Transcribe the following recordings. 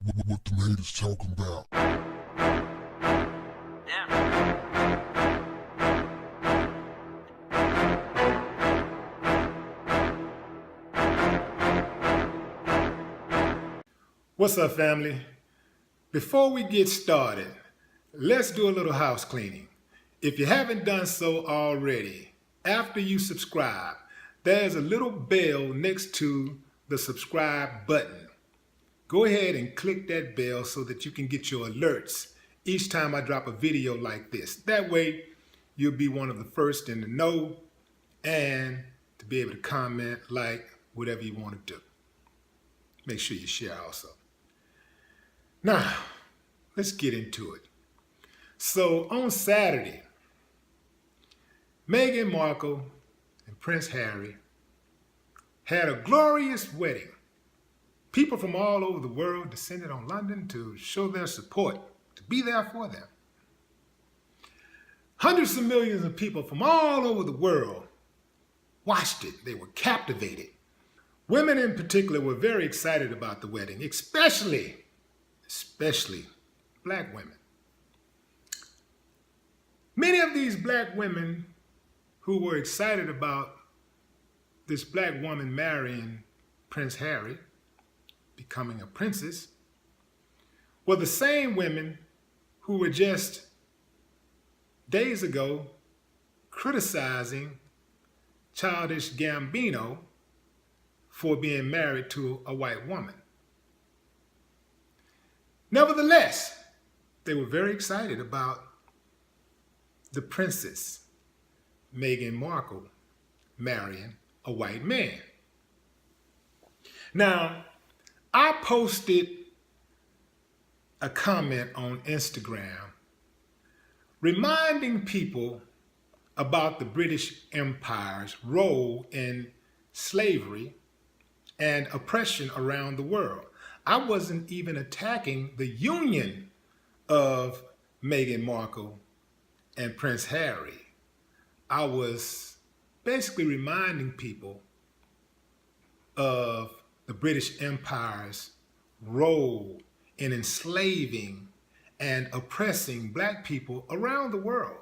what the haters talking about. What's up, family? Before we get started, let's do a little house cleaning. If you haven't done so already, after you subscribe, there's a little bell next to the subscribe button. Go ahead and click that bell so that you can get your alerts each time I drop a video like this. That way, you'll be one of the first in the know and to be able to comment, like, whatever you want to do. Make sure you share also. Now, let's get into it. So on Saturday, Meghan Markle and Prince Harry had a glorious wedding. People from all over the world descended on London to show their support, to be there for them. Hundreds of millions of people from all over the world watched it. They were captivated. Women in particular were very excited about the wedding, especially black women. Many of these black women who were excited about this black woman marrying Prince Harry, becoming a princess, were the same women who were just days ago criticizing Childish Gambino for being married to a white woman. Nevertheless, they were very excited about the princess, Meghan Markle, marrying a white man. Now, I posted a comment on Instagram reminding people about the British Empire's role in slavery and oppression around the world. I wasn't even attacking the union of Meghan Markle and Prince Harry. I was basically reminding people of the British Empire's role in enslaving and oppressing black people around the world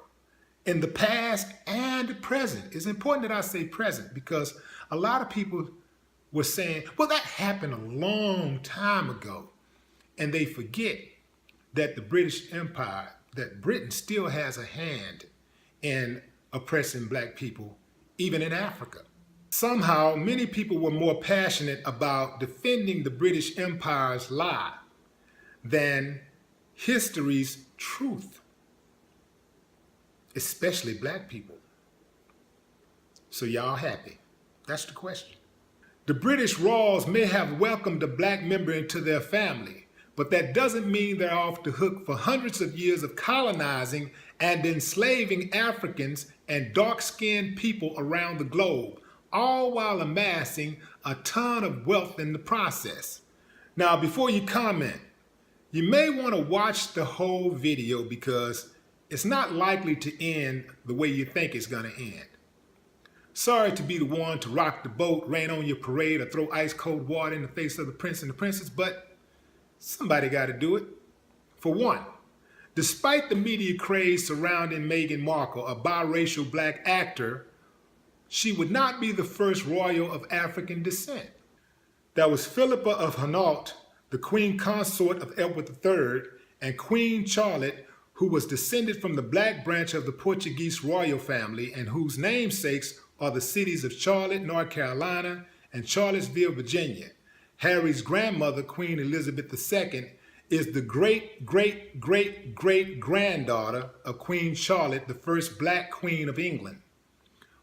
in the past and the present. It's important that I say present because a lot of people were saying, well, that happened a long time ago. And they forget that the British Empire, that Britain still has a hand in oppressing black people, even in Africa. Somehow, many people were more passionate about defending the British Empire's lie than history's truth, especially black people. So y'all happy? That's the question. The British Royals may have welcomed a black member into their family, but that doesn't mean they're off the hook for hundreds of years of colonizing and enslaving Africans and dark-skinned people around the globe, all while amassing a ton of wealth in the process. Now, before you comment, you may want to watch the whole video because it's not likely to end the way you think it's going to end. Sorry to be the one to rock the boat, rain on your parade, or throw ice cold water in the face of the prince and the princess, but somebody got to do it. For one, despite the media craze surrounding Meghan Markle, a biracial black actor, she would not be the first royal of African descent. There was Philippa of Hainaut, the queen consort of Edward III, and Queen Charlotte, who was descended from the black branch of the Portuguese royal family and whose namesakes are the cities of Charlotte, North Carolina, and Charlottesville, Virginia. Harry's grandmother, Queen Elizabeth II, is the great-great-great-great-granddaughter of Queen Charlotte, the first black queen of England.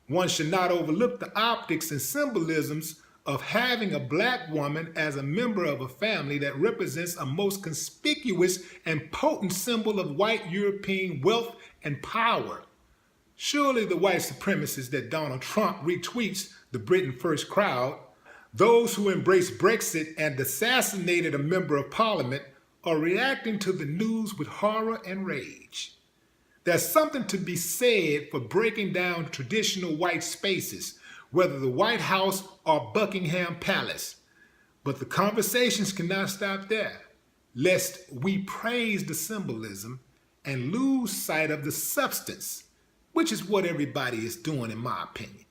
One should not overlook the optics and symbolisms of having a black woman as a member of a family that represents a most conspicuous and potent symbol of white European wealth and power. Surely the white supremacists that Donald Trump retweets, the Britain First crowd, those who embraced Brexit and assassinated a member of parliament, are reacting to the news with horror and rage. There's something to be said for breaking down traditional white spaces, whether the White House or Buckingham Palace. But the conversations cannot stop there. lest we praise the symbolism and lose sight of the substance, which is what everybody is doing, in my opinion.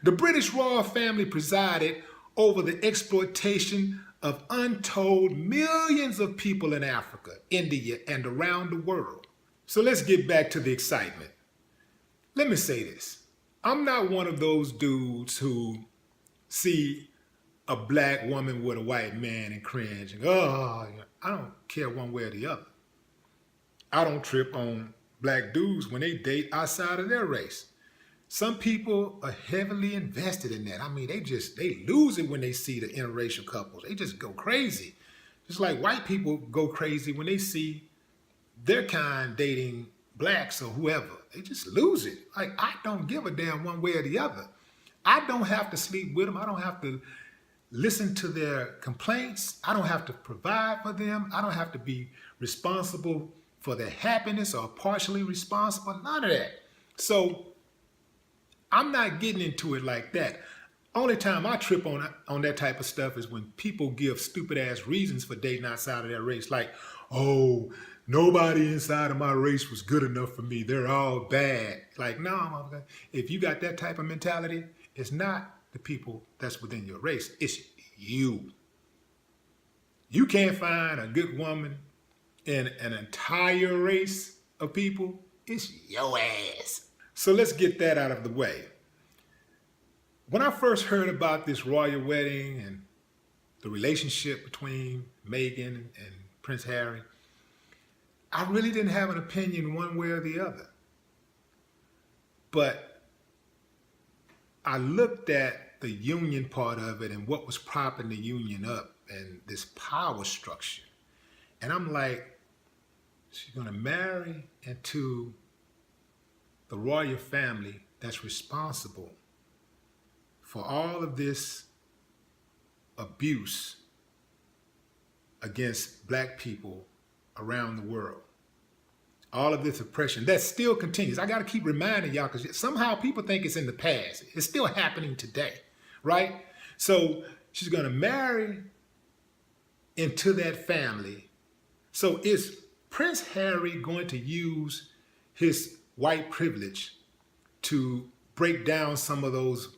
The British royal family presided over the exploitation of untold millions of people in Africa, India, and around the world. So let's get back to the excitement. Let me say this. I'm not one of those dudes who see a black woman with a white man and cringe and oh, I don't care one way or the other. I don't trip on black dudes when they date outside of their race. Some people are heavily invested in that. I mean, they lose it when they see the interracial couples. They just go crazy. Just like white people go crazy when they see their kind dating blacks or whoever. They just lose it. Like, I don't give a damn one way or the other. I don't have to sleep with them. I don't have to listen to their complaints. I don't have to provide for them. I don't have to be responsible for their happiness or partially responsible. None of that. So I'm not getting into it like that. Only time I trip on that type of stuff is when people give stupid ass reasons for dating outside of their race. Like, oh, nobody inside of my race was good enough for me. They're all bad. Like, no, if you got that type of mentality, it's not the people that's within your race. It's you. You can't find a good woman in an entire race of people. It's your ass. So let's get that out of the way. When I first heard about this royal wedding and the relationship between Meghan and Prince Harry, I really didn't have an opinion one way or the other. But I looked at the union part of it and what was propping the union up and this power structure. And I'm like, she's going to marry into the royal family that's responsible for all of this abuse against black people around the world. All of this oppression that still continues. I got to keep reminding y'all because somehow people think it's in the past. It's still happening today, right? So she's going to marry into that family. So is Prince Harry going to use his white privilege to break down some of those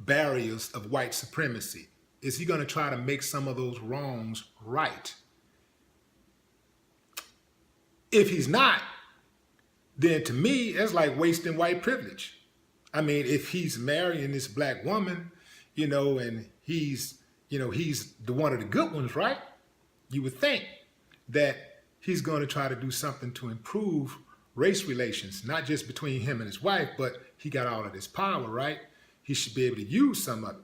barriers of white supremacy? Is he going to try to make some of those wrongs right? If he's not, then to me, it's like wasting white privilege. I mean, if he's marrying this black woman, and he's the one of the good ones, right? You would think that he's going to try to do something to improve race relations, not just between him and his wife, but he got all of this power, right? He should be able to use some of it.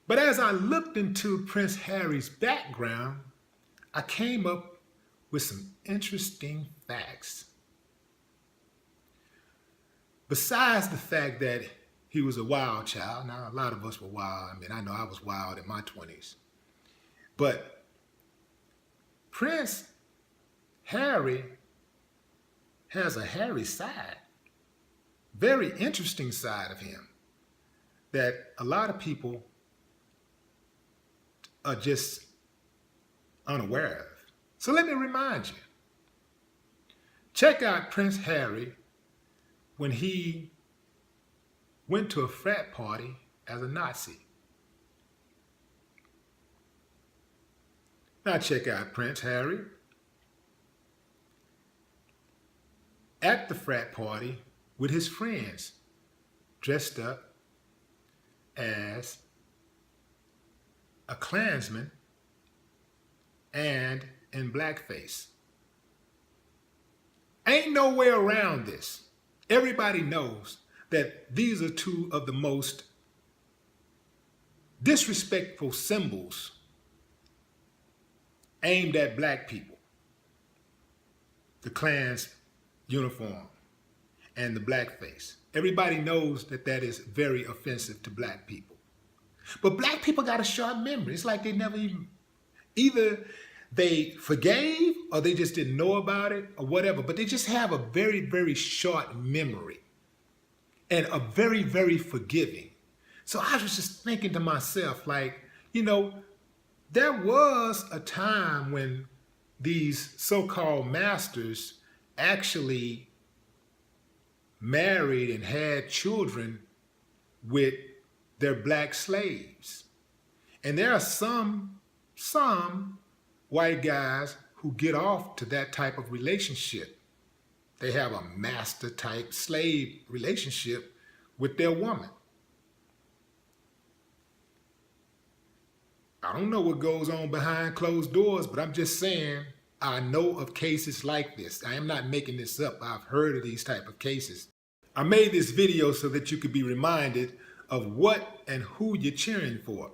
But as I looked into Prince Harry's background, I came up with some interesting facts. Besides the fact that he was a wild child, now a lot of us were wild. I mean, I know I was wild in my 20s. But Prince Harry has a hairy side, very interesting side of him that a lot of people are just unaware of. So let me remind you. Check out Prince Harry when he went to a frat party as a Nazi. Now check out Prince Harry at the frat party with his friends, dressed up as a Klansman and in blackface. Ain't no way around this. Everybody knows that these are two of the most disrespectful symbols aimed at black people. The Klan's uniform and the blackface. Everybody knows that that is very offensive to black people. But black people got a short memory. It's like they never either they forgave or they just didn't know about it or whatever, but they just have a very, very short memory and a very, very forgiving. So I was just thinking to myself, like, There was a time when these so-called masters actually married and had children with their black slaves. And there are some white guys who get off to that type of relationship. They have a master type slave relationship with their woman. I don't know what goes on behind closed doors, but I'm just saying I know of cases like this. I am not making this up. I've heard of these type of cases. I made this video so that you could be reminded of what and who you're cheering for.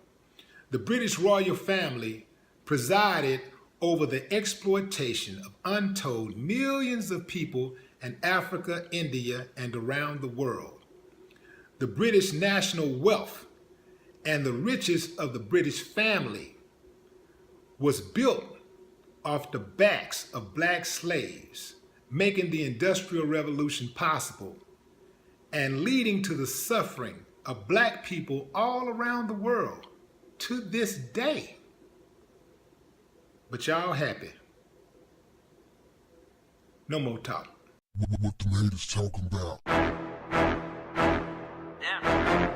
The British royal family presided over the exploitation of untold millions of people in Africa, India, and around the world. The British national wealth and the riches of the British family was built off the backs of black slaves, making the Industrial Revolution possible and leading to the suffering of black people all around the world to this day. But y'all happy. No more talk. What the haters talking about? Yeah.